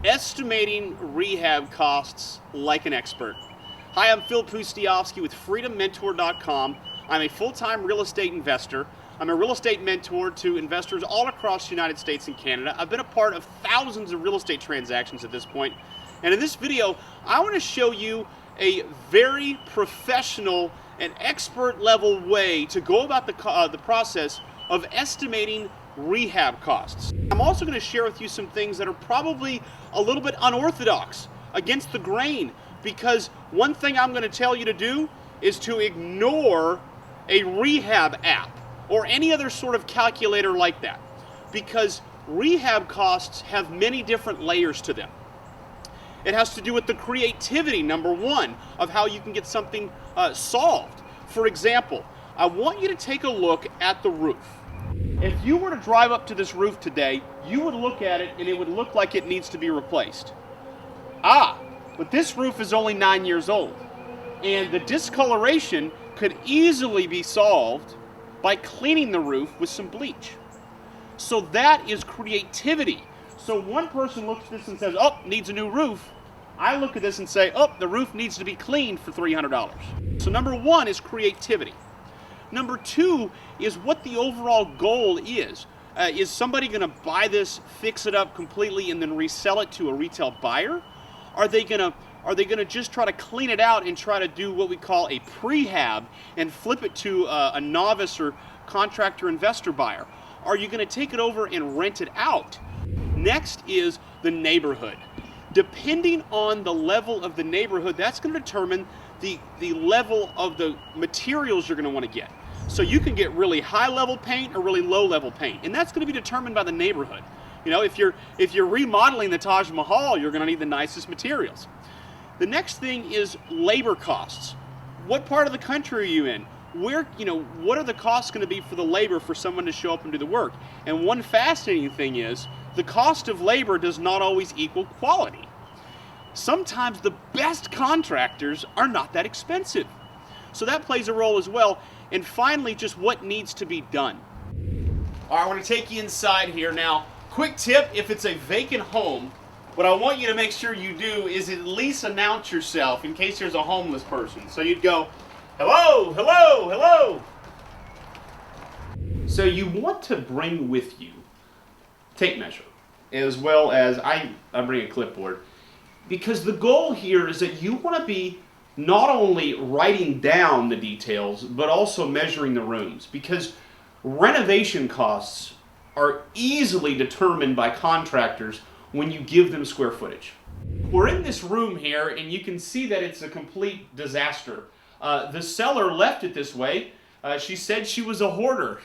Estimating rehab costs like an expert. Hi, I'm Phil Pustiowski with FreedomMentor.com. I'm a full-time real estate investor. I'm a real estate mentor to investors all across the United States and Canada. I've been a part of thousands of real estate transactions at this point. And in this video, I want to show you a very professional and expert level way to go about the process of estimating rehab costs. I'm also going to share with you some things that are probably a little bit unorthodox, against the grain, because one thing I'm going to tell you to do is to ignore a rehab app or any other sort of calculator like that, because rehab costs have many different layers to them. It has to do with the creativity, number one, of how you can get something solved. For example, I want you to take a look at the roof. If you were to drive up to this roof today, you would look at it and it would look like it needs to be replaced. But this roof is only 9 years old, and the discoloration could easily be solved by cleaning the roof with some bleach. So that is creativity. So one person looks at this and says, oh, needs a new roof. I look at this and say, oh, the roof needs to be cleaned for $300. So number one is creativity. Number two is what the overall goal is. Is somebody going to buy this, fix it up completely, and then resell it to a retail buyer? Are they going to just try to clean it out and try to do what we call a prehab and flip it to a novice or contractor investor buyer? Are you going to take it over and rent it out? Next is the neighborhood. Depending on the level of the neighborhood, that's going to determine the level of the materials you're going to want to get. So you can get really high level paint or really low level paint, and that's going to be determined by the neighborhood. You know, if you're remodeling the Taj Mahal, you're going to need the nicest materials. The next thing is labor costs. What part of the country are you in? What are the costs going to be for the labor for someone to show up and do the work? And one fascinating thing is the cost of labor does not always equal quality. Sometimes the best contractors are not that expensive. So that plays a role as well. And finally, just what needs to be done. All right, I want to take you inside here now. Quick tip, if it's a vacant home, what I want you to make sure you do is at least announce yourself in case there's a homeless person. So you'd go, hello, hello, hello. So you want to bring with you tape measure, as well as I bring a clipboard, because the goal here is that you want to be not only writing down the details, but also measuring the rooms, because renovation costs are easily determined by contractors when you give them square footage. We're in this room here, and you can see that it's a complete disaster. The seller left it this way. She said she was a hoarder.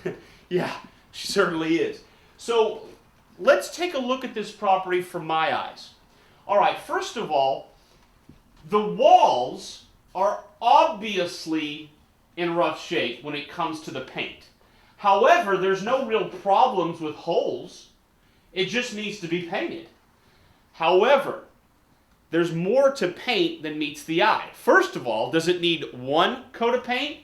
Yeah, she certainly is. So let's take a look at this property from my eyes. All right, first of all, the walls are obviously in rough shape when it comes to the paint. However, there's no real problems with holes. It just needs to be painted. However, there's more to paint than meets the eye. First of all, does it need one coat of paint?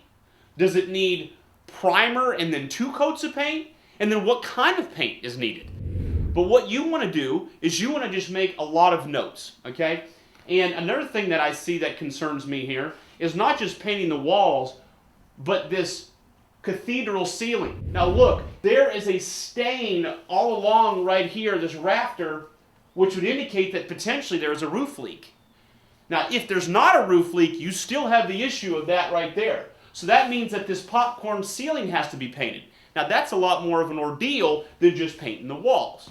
Does it need primer and then 2 coats of paint? And then what kind of paint is needed? But what you want to do is you want to just make a lot of notes, okay? And another thing that I see that concerns me here is not just painting the walls, but this cathedral ceiling. Now look, there is a stain all along right here, this rafter, which would indicate that potentially there is a roof leak. Now, if there's not a roof leak, you still have the issue of that right there. So that means that this popcorn ceiling has to be painted. Now, that's a lot more of an ordeal than just painting the walls.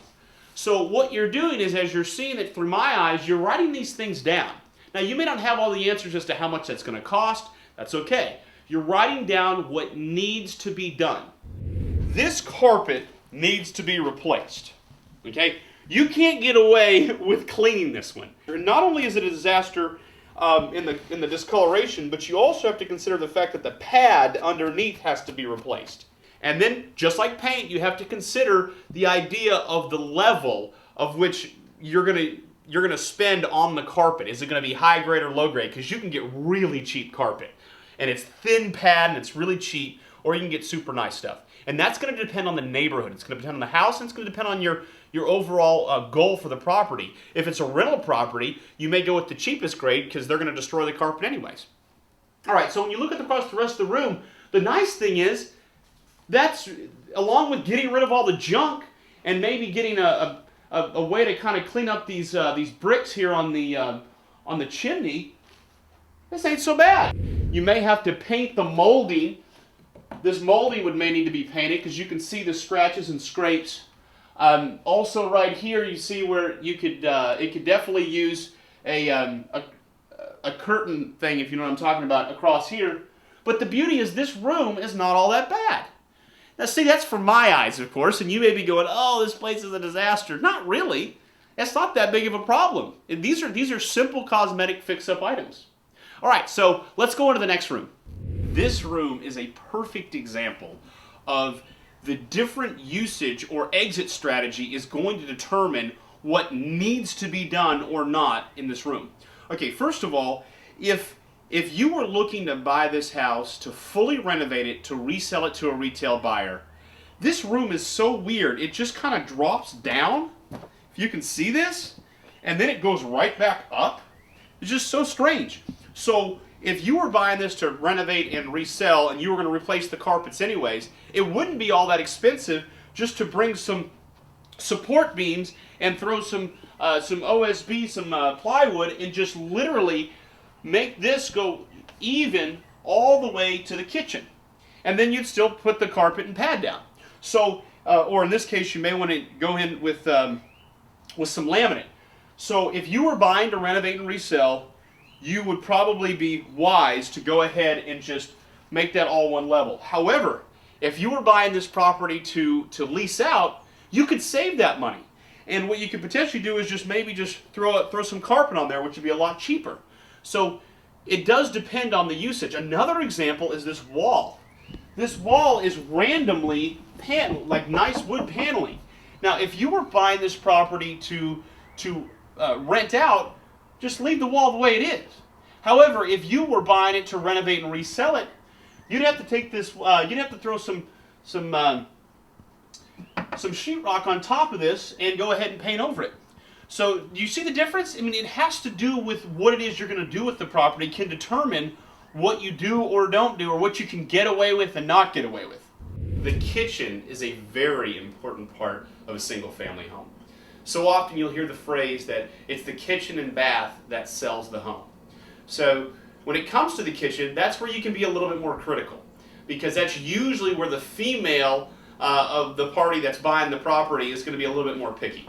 So what you're doing is, as you're seeing it through my eyes, you're writing these things down. Now, you may not have all the answers as to how much that's going to cost. That's okay. You're writing down what needs to be done. This carpet needs to be replaced. Okay? You can't get away with cleaning this one. Not only is it a disaster in the discoloration, but you also have to consider the fact that the pad underneath has to be replaced. And then, just like paint, you have to consider the idea of the level of which you're gonna spend on the carpet. Is it gonna be high grade or low grade? Because you can get really cheap carpet, and it's thin pad and it's really cheap, or you can get super nice stuff. And that's going to depend on the neighborhood. It's going to depend on the house, and it's going to depend on your overall goal for the property. If it's a rental property, you may go with the cheapest grade because they're going to destroy the carpet anyways. All right, so when you look at the rest of the room, the nice thing is that's, along with getting rid of all the junk and maybe getting a way to kind of clean up these bricks here on the chimney, this ain't so bad. You may have to paint the molding. This molding may need to be painted because you can see the scratches and scrapes. Also, right here, you see where you could it could definitely use a curtain thing, if you know what I'm talking about, across here. But the beauty is this room is not all that bad. Now, see, that's for my eyes, of course, and you may be going, "Oh, this place is a disaster." Not really. It's not that big of a problem. These are simple cosmetic fix-up items. All right, so let's go into the next room. This room is a perfect example of the different usage or exit strategy is going to determine what needs to be done or not in this room. Okay, first of all, if you were looking to buy this house, to fully renovate it, to resell it to a retail buyer, this room is so weird. It just kind of drops down, if you can see this, and then it goes right back up. It's just so strange. So if you were buying this to renovate and resell and you were going to replace the carpets anyways, it wouldn't be all that expensive just to bring some support beams and throw some OSB, some plywood, and just literally make this go even all the way to the kitchen. And then you'd still put the carpet and pad down. So, or in this case, you may want to go in with some laminate. So if you were buying to renovate and resell, you would probably be wise to go ahead and just make that all one level. However, if you were buying this property to lease out, you could save that money. And what you could potentially do is maybe throw some carpet on there, which would be a lot cheaper. So it does depend on the usage. Another example is this wall. This wall is randomly like nice wood paneling. Now, if you were buying this property to rent out, just leave the wall the way it is. However, if you were buying it to renovate and resell it, you'd have to take this. You'd have to throw some sheetrock on top of this and go ahead and paint over it. So, do you see the difference? I mean, it has to do with what it is you're going to do with the property. Can determine what you do or don't do, or what you can get away with and not get away with. The kitchen is a very important part of a single-family home. So often you'll hear the phrase that it's the kitchen and bath that sells the home. So when it comes to the kitchen, that's where you can be a little bit more critical, because that's usually where the female of the party that's buying the property is going to be a little bit more picky.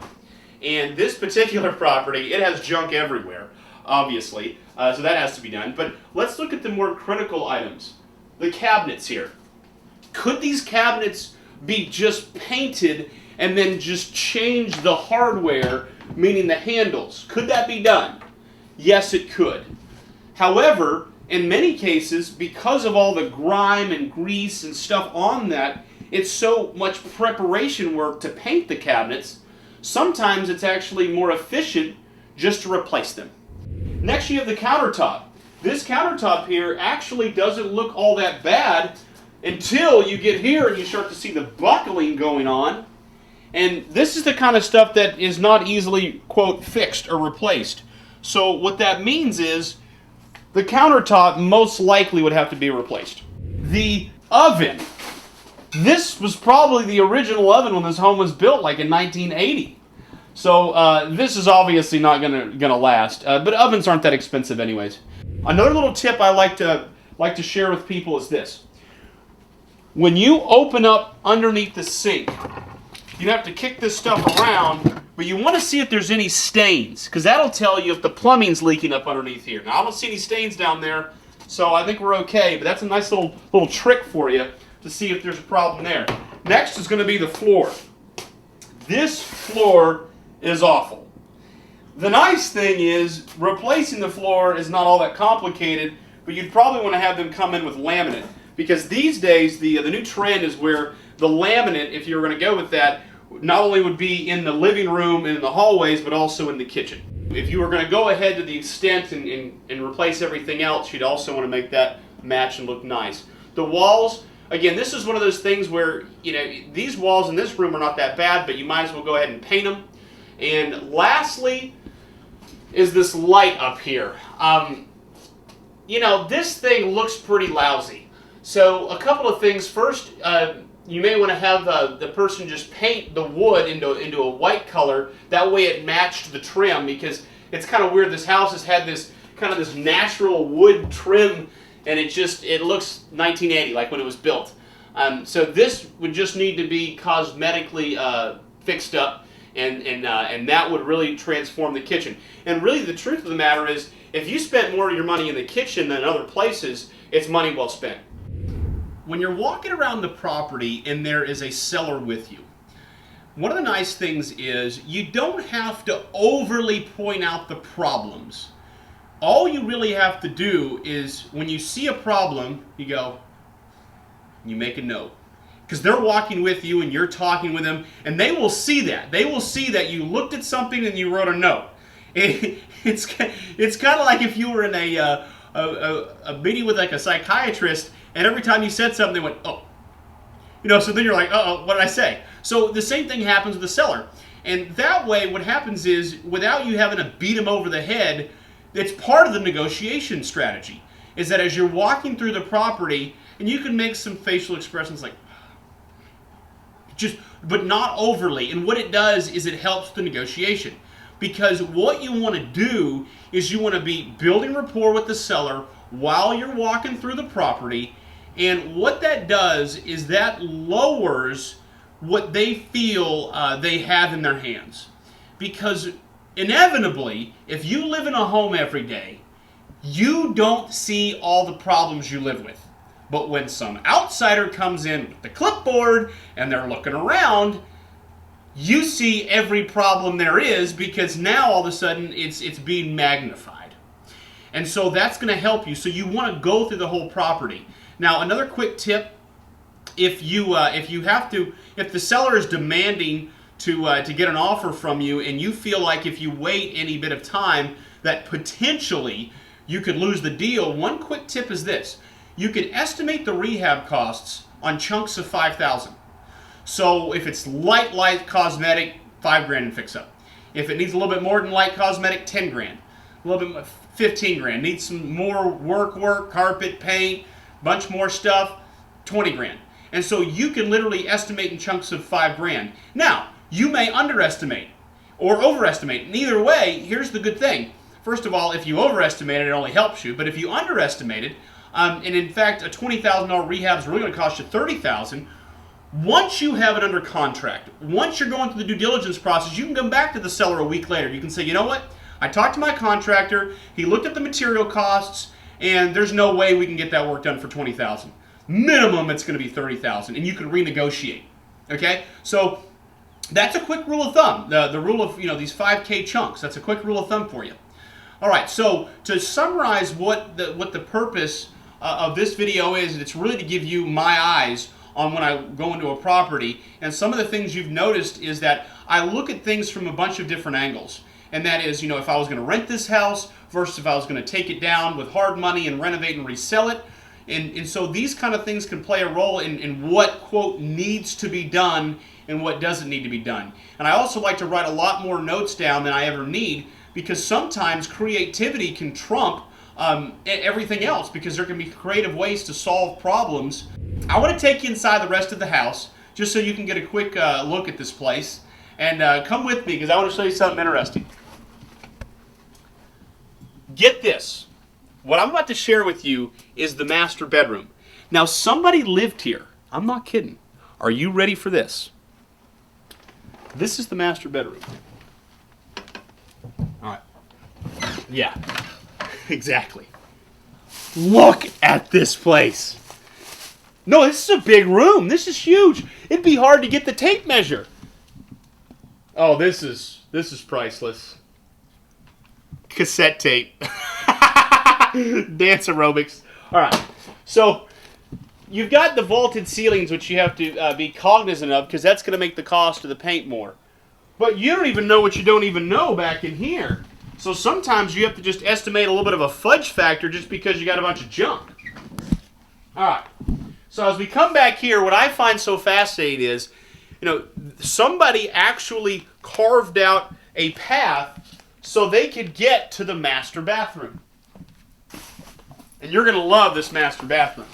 And this particular property, it has junk everywhere, obviously, so that has to be done. But let's look at the more critical items. The cabinets here. Could these cabinets be just painted and then just change the hardware, meaning the handles? Could that be done? Yes, it could. However, in many cases, because of all the grime and grease and stuff on that, it's so much preparation work to paint the cabinets, sometimes it's actually more efficient just to replace them. Next, you have the countertop. This countertop here actually doesn't look all that bad until you get here and you start to see the buckling going on. And this is the kind of stuff that is not easily, quote, fixed or replaced. So what that means is the countertop most likely would have to be replaced. The oven. This was probably the original oven when this home was built, like in 1980. So this is obviously not gonna last. But ovens aren't that expensive anyways. Another little tip I like to share with people is this. When you open up underneath the sink, you have to kick this stuff around, but you want to see if there's any stains, because that'll tell you if the plumbing's leaking up underneath here. Now, I don't see any stains down there, so I think we're okay, but that's a nice little trick for you to see if there's a problem there. Next is going to be the floor. This floor is awful. The nice thing is, replacing the floor is not all that complicated, but you'd probably want to have them come in with laminate, because these days, the new trend is where the laminate, if you're going to go with that, not only would be in the living room and in the hallways, but also in the kitchen. If you were going to go ahead to the extent and replace everything else, you'd also want to make that match and look nice. The walls, again, this is one of those things where, you know, these walls in this room are not that bad, but you might as well go ahead and paint them. And lastly is this light up here. You know, this thing looks pretty lousy. So a couple of things. First, you may want to have the person just paint the wood into a white color. That way it matched the trim, because it's kind of weird. This house has had this kind of this natural wood trim, and it looks 1980, like when it was built. So this would just need to be cosmetically fixed up, and that would really transform the kitchen. And really, the truth of the matter is, if you spent more of your money in the kitchen than other places, it's money well spent. When you're walking around the property and there is a seller with you, one of the nice things is you don't have to overly point out the problems. All you really have to do is, when you see a problem, you make a note. Because they're walking with you and you're talking with them, and they will see that. They will see that you looked at something and you wrote a note. It's kind of like if you were in a meeting with like a psychiatrist, and every time you said something, they went, oh. You know, so then you're like, uh-oh, what did I say? So the same thing happens with the seller. And that way, what happens is, without you having to beat them over the head, it's part of the negotiation strategy, is that as you're walking through the property, and you can make some facial expressions like, but not overly. And what it does is it helps the negotiation. Because what you want to do is you want to be building rapport with the seller while you're walking through the property. And what that does is that lowers what they feel they have in their hands. Because inevitably, if you live in a home every day, you don't see all the problems you live with. But when some outsider comes in with the clipboard and they're looking around, you see every problem there is, because now all of a sudden it's being magnified. And so that's going to help you. So you want to go through the whole property. Now, another quick tip: if the seller is demanding to get an offer from you, and you feel like if you wait any bit of time that potentially you could lose the deal, one quick tip is this: you can estimate the rehab costs on chunks of $5,000. So if it's light cosmetic, $5,000 and fix up. If it needs a little bit more than light cosmetic, $10,000. A little bit more, $15,000. Needs some more work, carpet, paint, bunch more stuff, $20,000. And so you can literally estimate in chunks of $5,000. Now, you may underestimate or overestimate. And either way, here's the good thing. First of all, if you overestimate it, it only helps you. But if you underestimate it, and in fact, a $20,000 rehab is really going to cost you $30,000. Once you have it under contract, once you're going through the due diligence process, you can come back to the seller a week later. You can say, you know what? I talked to my contractor. He looked at the material costs, and there's no way we can get that work done for $20,000. Minimum, it's going to be $30,000, and you can renegotiate. Okay? So that's a quick rule of thumb. The rule of, these 5K chunks. That's a quick rule of thumb for you. All right. So to summarize what the purpose of this video is, it's really to give you my eyes on when I go into a property. And some of the things you've noticed is that I look at things from a bunch of different angles. And that is, if I was going to rent this house versus if I was going to take it down with hard money and renovate and resell it. And so these kind of things can play a role in what, quote, needs to be done and what doesn't need to be done. And I also like to write a lot more notes down than I ever need, because sometimes creativity can trump everything else, because there can be creative ways to solve problems. I want to take you inside the rest of the house just so you can get a quick look at this place. And come with me, because I want to show you something interesting. Get this. What I'm about to share with you is the master bedroom. Now, somebody lived here. I'm not kidding. Are you ready for this? This is the master bedroom. All right. Yeah, exactly. Look at this place. No, this is a big room. This is huge. It'd be hard to get the tape measure. Oh, this is priceless. Cassette tape. Dance aerobics. All right. So you've got the vaulted ceilings, which you have to be cognizant of, because that's going to make the cost of the paint more. But you don't even know what you don't even know back in here. So sometimes you have to just estimate a little bit of a fudge factor just because you got a bunch of junk. All right. So as we come back here, what I find so fascinating is, somebody actually carved out a path so they could get to the master bathroom. And you're going to love this master bathroom.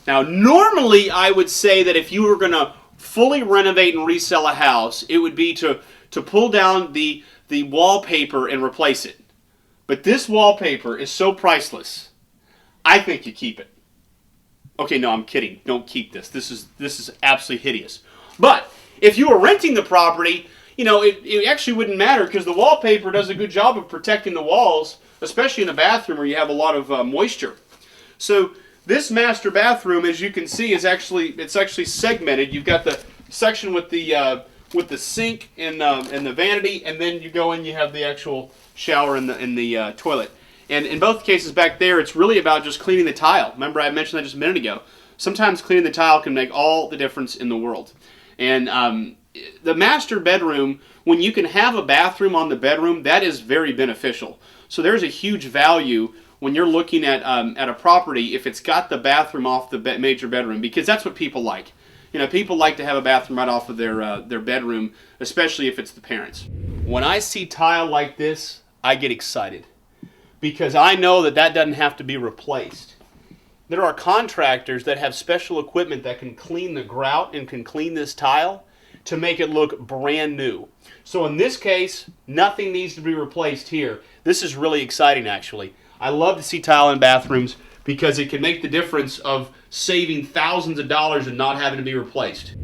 Now, normally I would say that if you were going to fully renovate and resell a house, it would be to pull down the wallpaper and replace it. But this wallpaper is so priceless, I think you keep it. Okay, no, I'm kidding. Don't keep this. This is absolutely hideous. But if you were renting the property, it actually wouldn't matter because the wallpaper does a good job of protecting the walls, especially in a bathroom where you have a lot of moisture. So this master bathroom, as you can see, it's actually segmented. You've got the section with the sink and the vanity, and then you go in, you have the actual shower in the toilet. And in both cases back there, it's really about just cleaning the tile. Remember, I mentioned that just a minute ago. Sometimes cleaning the tile can make all the difference in the world. And the master bedroom, when you can have a bathroom on the bedroom, that is very beneficial. So there's a huge value when you're looking at a property if it's got the bathroom off the major bedroom, because that's what people like. People like to have a bathroom right off of their bedroom, especially if it's the parents. When I see tile like this, I get excited because I know that doesn't have to be replaced. There are contractors that have special equipment that can clean the grout and can clean this tile to make it look brand new. So in this case, nothing needs to be replaced here. This is really exciting, actually. I love to see tile in bathrooms because it can make the difference of saving thousands of dollars and not having to be replaced.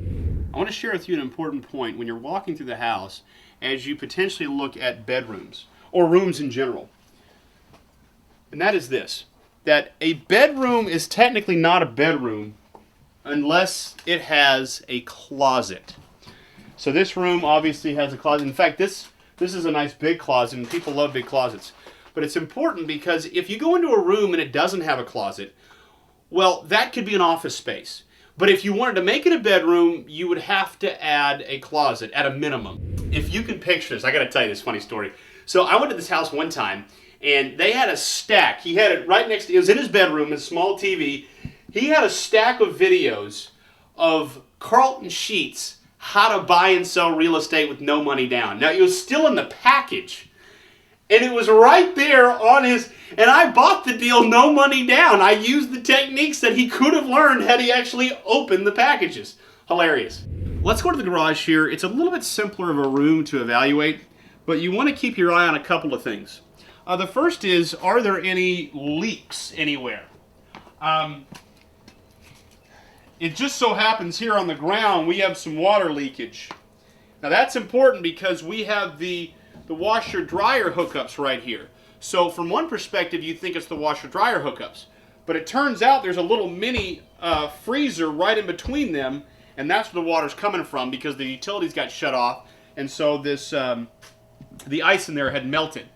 I want to share with you an important point when you're walking through the house as you potentially look at bedrooms or rooms in general. And that is this, that a bedroom is technically not a bedroom unless it has a closet. So this room obviously has a closet. In fact, this is a nice big closet, and people love big closets. But it's important because if you go into a room and it doesn't have a closet, well, that could be an office space. But if you wanted to make it a bedroom, you would have to add a closet at a minimum. If you can picture this, I got to tell you this funny story. So I went to this house one time, and they had a stack. He had it right next to, it was in his bedroom, his small TV. He had a stack of videos of Carlton Sheets, how to buy and sell real estate with no money down. Now, it was still in the package. And it was right there on his, and I bought the deal no money down. I used the techniques that he could have learned had he actually opened the packages. Hilarious. Let's go to the garage here. It's a little bit simpler of a room to evaluate, but you want to keep your eye on a couple of things. The first is, are there any leaks anywhere? It just so happens here on the ground we have some water leakage. Now that's important because we have the washer-dryer hookups right here. So from one perspective, you think it's the washer-dryer hookups. But it turns out there's a little mini freezer right in between them, and that's where the water's coming from because the utilities got shut off, and so this the ice in there had melted.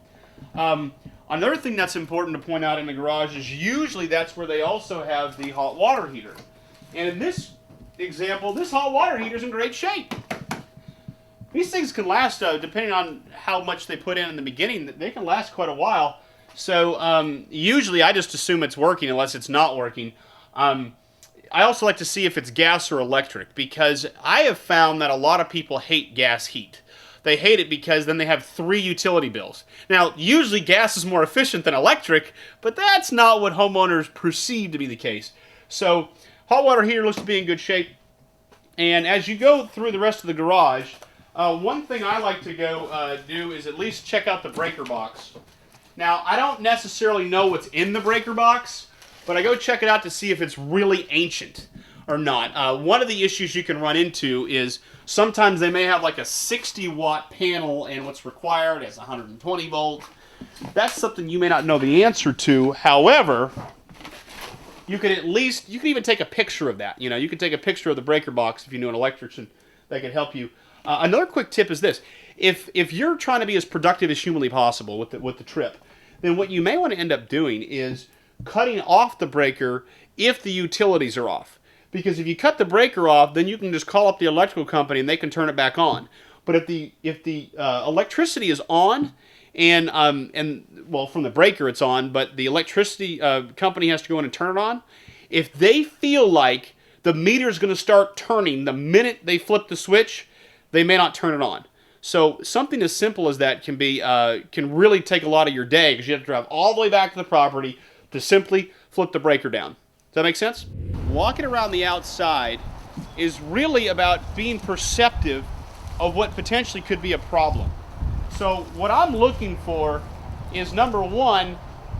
Another thing that's important to point out in the garage is usually that's where they also have the hot water heater. And in this example, this hot water heater is in great shape. These things can last, depending on how much they put in the beginning, they can last quite a while. So usually I just assume it's working unless it's not working. I also like to see if it's gas or electric because I have found that a lot of people hate gas heat. They hate it because then they have 3 utility bills. Now, usually gas is more efficient than electric, but that's not what homeowners perceive to be the case. So hot water heater looks to be in good shape. And as you go through the rest of the garage, one thing I like to go do is at least check out the breaker box. Now, I don't necessarily know what's in the breaker box, but I go check it out to see if it's really ancient or not. One of the issues you can run into is sometimes they may have like a 60-watt panel and what's required is 120 volt. That's something you may not know the answer to. However, you can even take a picture of that. You can take a picture of the breaker box if you know an electrician that can help you. Another quick tip is this. If you're trying to be as productive as humanly possible with the trip, then what you may want to end up doing is cutting off the breaker if the utilities are off. Because if you cut the breaker off, then you can just call up the electrical company and they can turn it back on. But if the electricity is on and well, from the breaker it's on, but the electricity company has to go in and turn it on. If they feel like the meter is going to start turning the minute they flip the switch, they may not turn it on. So something as simple as that can really take a lot of your day, because you have to drive all the way back to the property to simply flip the breaker down. Does that make sense? Walking around the outside is really about being perceptive of what potentially could be a problem. So what I'm looking for is, number one,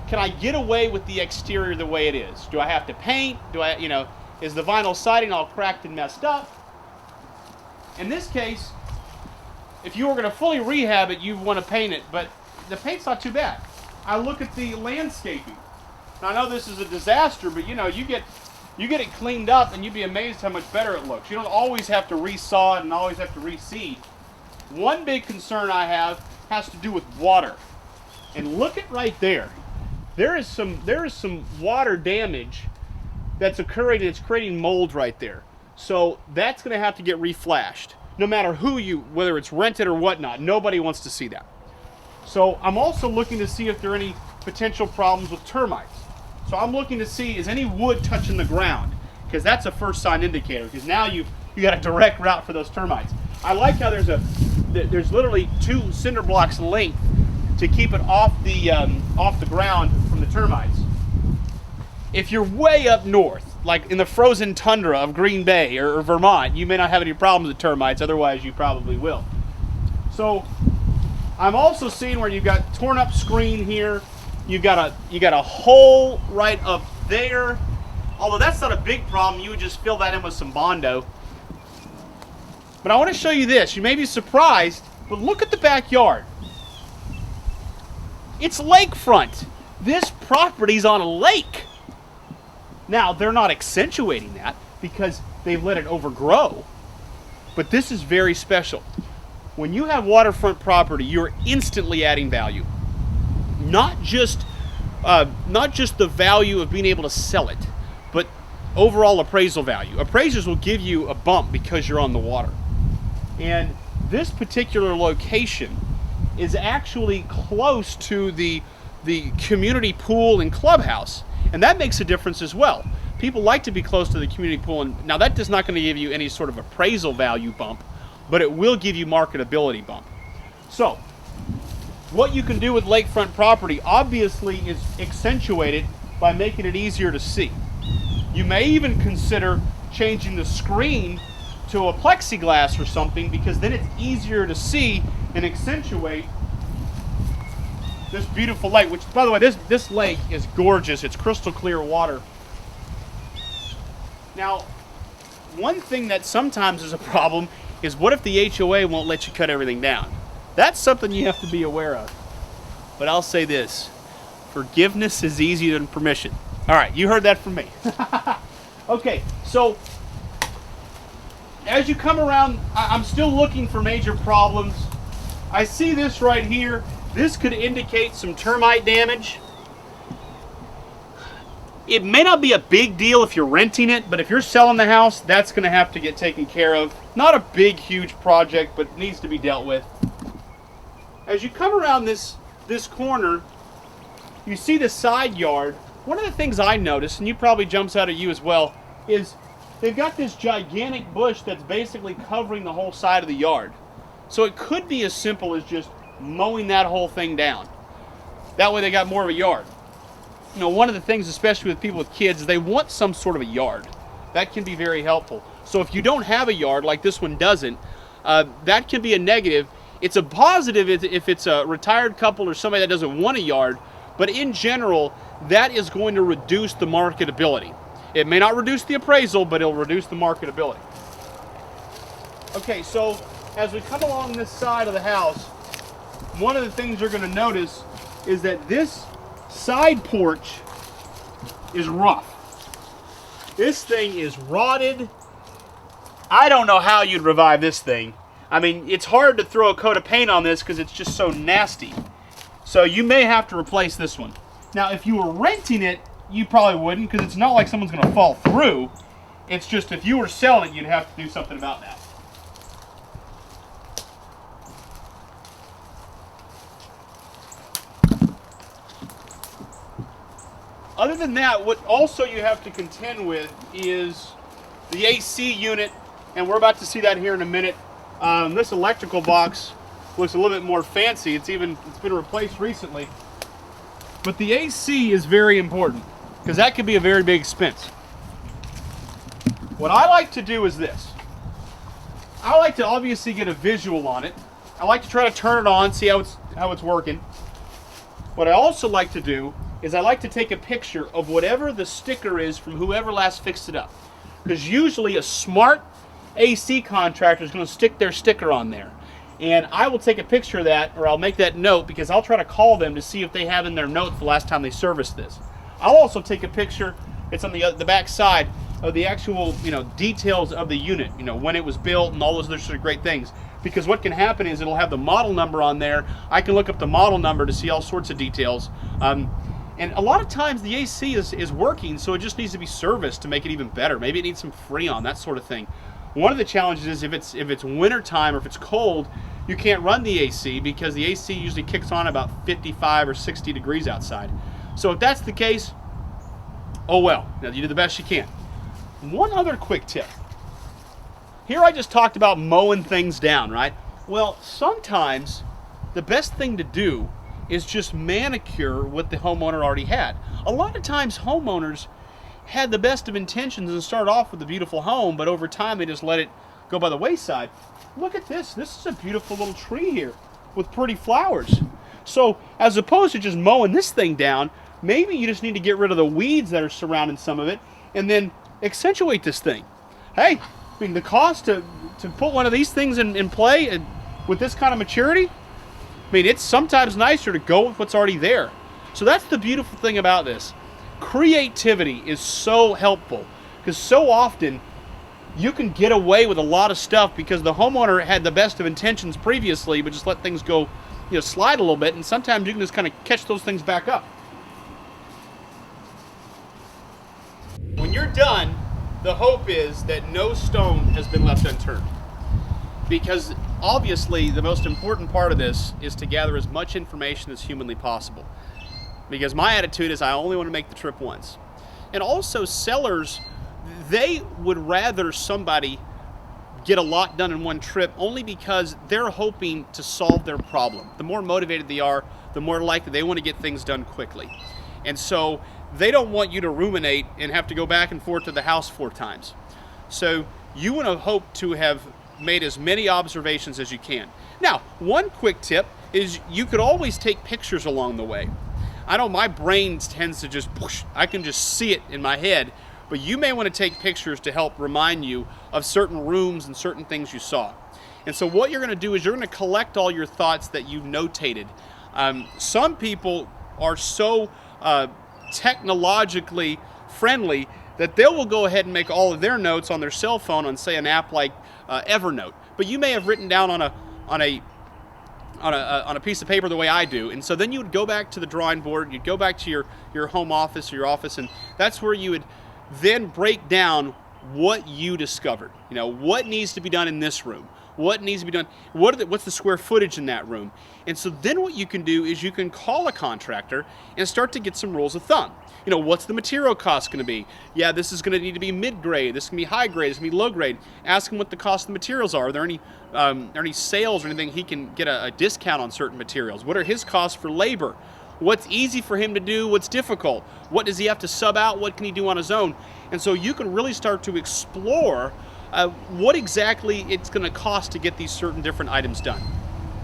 can I get away with the exterior the way it is? Do I have to paint? Is the vinyl siding all cracked and messed up? In this case, if you were going to fully rehab it, you want to paint it, but the paint's not too bad. I look at the landscaping. Now, I know this is a disaster, but you get it cleaned up and you'd be amazed how much better it looks. You don't always have to resaw it and always have to reseed. One big concern I have has to do with water. And look at right there. There is some water damage that's occurring, and it's creating mold right there. So that's going to have to get reflashed. No matter whether it's rented or whatnot, nobody wants to see that. So I'm also looking to see if there are any potential problems with termites. So I'm looking to see, is any wood touching the ground? Because that's a first sign indicator, because now you got a direct route for those termites. I like how there's literally 2 cinder blocks length to keep it off the ground from the termites. If you're way up north, like in the frozen tundra of Green Bay or Vermont, you may not have any problems with termites, otherwise you probably will. So I'm also seeing where you've got torn up screen here. You got a hole right up there. Although that's not a big problem, you would just fill that in with some Bondo. But I want to show you this. You may be surprised, but look at the backyard. It's lakefront. This property's on a lake. Now, they're not accentuating that because they've let it overgrow. But this is very special. When you have waterfront property, you're instantly adding value. Not just the value of being able to sell it, but overall appraisal value. Appraisers will give you a bump because you're on the water. And this particular location is actually close to the community pool and clubhouse. And that makes a difference as well. People like to be close to the community pool. And now that is not going to give you any sort of appraisal value bump, but it will give you marketability bump. So what you can do with lakefront property obviously is accentuated by making it easier to see. You may even consider changing the screen to a plexiglass or something, because then it's easier to see and accentuate this beautiful lake, which, by the way, this lake is gorgeous. It's crystal clear water. Now, one thing that sometimes is a problem is, what if the HOA won't let you cut everything down? That's something you have to be aware of. But I'll say this: forgiveness is easier than permission. All right, you heard that from me. Okay, so as you come around, I'm still looking for major problems. I see this right here. This could indicate some termite damage. It may not be a big deal if you're renting it, but if you're selling the house, that's going to have to get taken care of. Not a big, huge project, but it needs to be dealt with. As you come around this corner, you see the side yard. One of the things I noticed, and you probably jumps out at you as well, is they've got this gigantic bush that's basically covering the whole side of the yard. So it could be as simple as just mowing that whole thing down. That way they got more of a yard. You know, one of the things, especially with people with kids, is they want some sort of a yard. That can be very helpful. So if you don't have a yard, like this one doesn't, that can be a negative. It's a positive if it's a retired couple or somebody that doesn't want a yard, but in general, that is going to reduce the marketability. It may not reduce the appraisal, but it'll reduce the marketability. Okay, so as we come along this side of the house, one of the things you're going to notice is that this side porch is rough. This thing is rotted. I don't know how you'd revive this thing. I mean, it's hard to throw a coat of paint on this because it's just so nasty. So you may have to replace this one. Now, if you were renting it, you probably wouldn't, because it's not like someone's going to fall through. It's just if you were selling it, you'd have to do something about that. Other than that, what also you have to contend with is the AC unit, and we're about to see that here in a minute. This electrical box looks a little bit more fancy. It's been replaced recently. But the AC is very important because that could be a very big expense. What I like to do is this. I like to obviously get a visual on it. I like to try to turn it on, see how it's working. What I also like to do is I like to take a picture of whatever the sticker is from whoever last fixed it up. Because usually a smart AC contractor is going to stick their sticker on there. And I will take a picture of that, or I'll make that note, because I'll try to call them to see if they have in their notes the last time they serviced this. I'll also take a picture, it's on the back side, of the actual details of the unit, when it was built and all those other sort of great things. Because what can happen is it'll have the model number on there. I can look up the model number to see all sorts of details. And a lot of times the AC is working, so it just needs to be serviced to make it even better. Maybe it needs some Freon, that sort of thing. One of the challenges is if it's winter time or if it's cold, you can't run the AC because the AC usually kicks on about 55 or 60 degrees outside. So if that's the case, oh well. Now you do the best you can. One other quick tip. Here I just talked about mowing things down, right? Well, sometimes the best thing to do is just manicure what the homeowner already had. A lot of times homeowners had the best of intentions and started off with a beautiful home, but over time they just let it go by the wayside. Look at this. This is a beautiful little tree here with pretty flowers. So as opposed to just mowing this thing down, maybe you just need to get rid of the weeds that are surrounding some of it and then accentuate this thing. Hey, I mean, the cost to put one of these things in play and with this kind of maturity, I mean, it's sometimes nicer to go with what's already there. So that's the beautiful thing about this. Creativity is so helpful because so often you can get away with a lot of stuff because the homeowner had the best of intentions previously, but just let things go, slide a little bit, and sometimes you can just kind of catch those things back up. When you're done, the hope is that no stone has been left unturned. Because obviously the most important part of this is to gather as much information as humanly possible. Because my attitude is I only want to make the trip once. And also sellers, they would rather somebody get a lot done in one trip only because they're hoping to solve their problem. The more motivated they are, the more likely they want to get things done quickly. And so they don't want you to ruminate and have to go back and forth to the house 4 times. So you want to hope to have made as many observations as you can. Now, one quick tip is you could always take pictures along the way. I know my brain tends to just, I can just see it in my head, but you may want to take pictures to help remind you of certain rooms and certain things you saw. And so what you're going to do is you're going to collect all your thoughts that you notated. Some people are so technologically friendly that they will go ahead and make all of their notes on their cell phone on, say, an app like Evernote. But you may have written down on a piece of paper the way I do. And so then you would go back to the drawing board, you'd go back to your home office or your office, and that's where you would then break down what you discovered. What needs to be done in this room? What needs to be done? What's the square footage in that room? And so then what you can do is you can call a contractor and start to get some rules of thumb. What's the material cost going to be? Yeah, this is going to need to be mid-grade. This can be high-grade. This can be low-grade. Ask him what the cost of the materials are. Are there any sales or anything he can get a discount on certain materials? What are his costs for labor? What's easy for him to do? What's difficult? What does he have to sub out? What can he do on his own? And so you can really start to explore what exactly it's going to cost to get these certain different items done.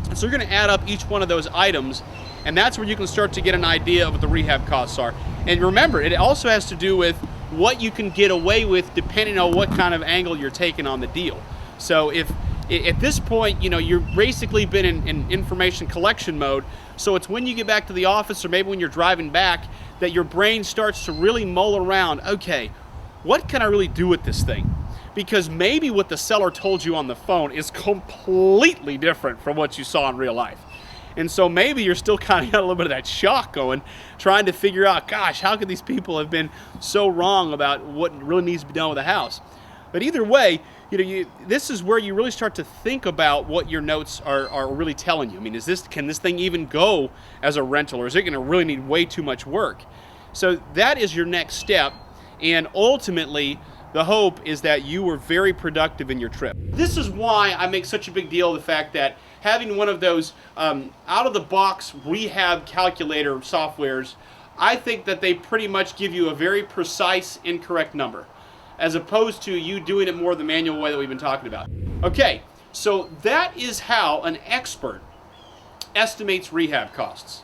And so you're going to add up each one of those items, and that's where you can start to get an idea of what the rehab costs are. And remember, it also has to do with what you can get away with depending on what kind of angle you're taking on the deal. So if at this point, you've basically been in information collection mode, so it's when you get back to the office or maybe when you're driving back that your brain starts to really mull around, okay, what can I really do with this thing? Because maybe what the seller told you on the phone is completely different from what you saw in real life. And so maybe you're still kind of got a little bit of that shock going, trying to figure out, gosh, how could these people have been so wrong about what really needs to be done with a house? But either way, this is where you really start to think about what your notes are really telling you. I mean, can this thing even go as a rental, or is it going to really need way too much work? So that is your next step, and ultimately the hope is that you were very productive in your trip. This is why I make such a big deal of the fact that having one of those out-of-the-box rehab calculator softwares, I think that they pretty much give you a very precise, incorrect number, as opposed to you doing it more the manual way that we've been talking about. Okay, so that is how an expert estimates rehab costs.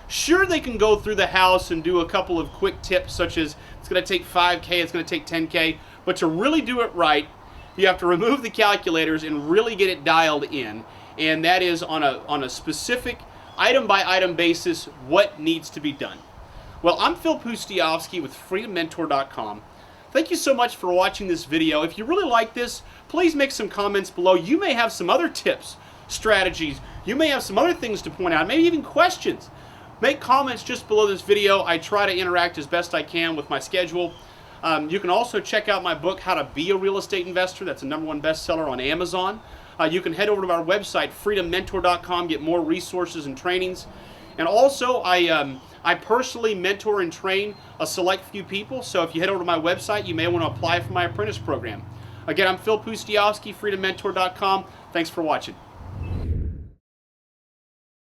Sure, they can go through the house and do a couple of quick tips, such as it's going to take $5K, it's going to take $10K, but to really do it right, you have to remove the calculators and really get it dialed in, and that is on a specific item-by-item basis what needs to be done. Well, I'm Phil Pustiovsky with FreedomMentor.com. Thank you so much for watching this video. If you really like this, please make some comments below. You may have some other tips, strategies. You may have some other things to point out, maybe even questions. Make comments just below this video. I try to interact as best I can with my schedule. You can also check out my book, How to Be a Real Estate Investor. That's a #1 bestseller on Amazon. You can head over to our website, FreedomMentor.com, get more resources and trainings. And also, I personally mentor and train a select few people, so if you head over to my website, you may want to apply for my apprentice program. Again, I'm Phil Pustiovsky, FreedomMentor.com. Thanks for watching.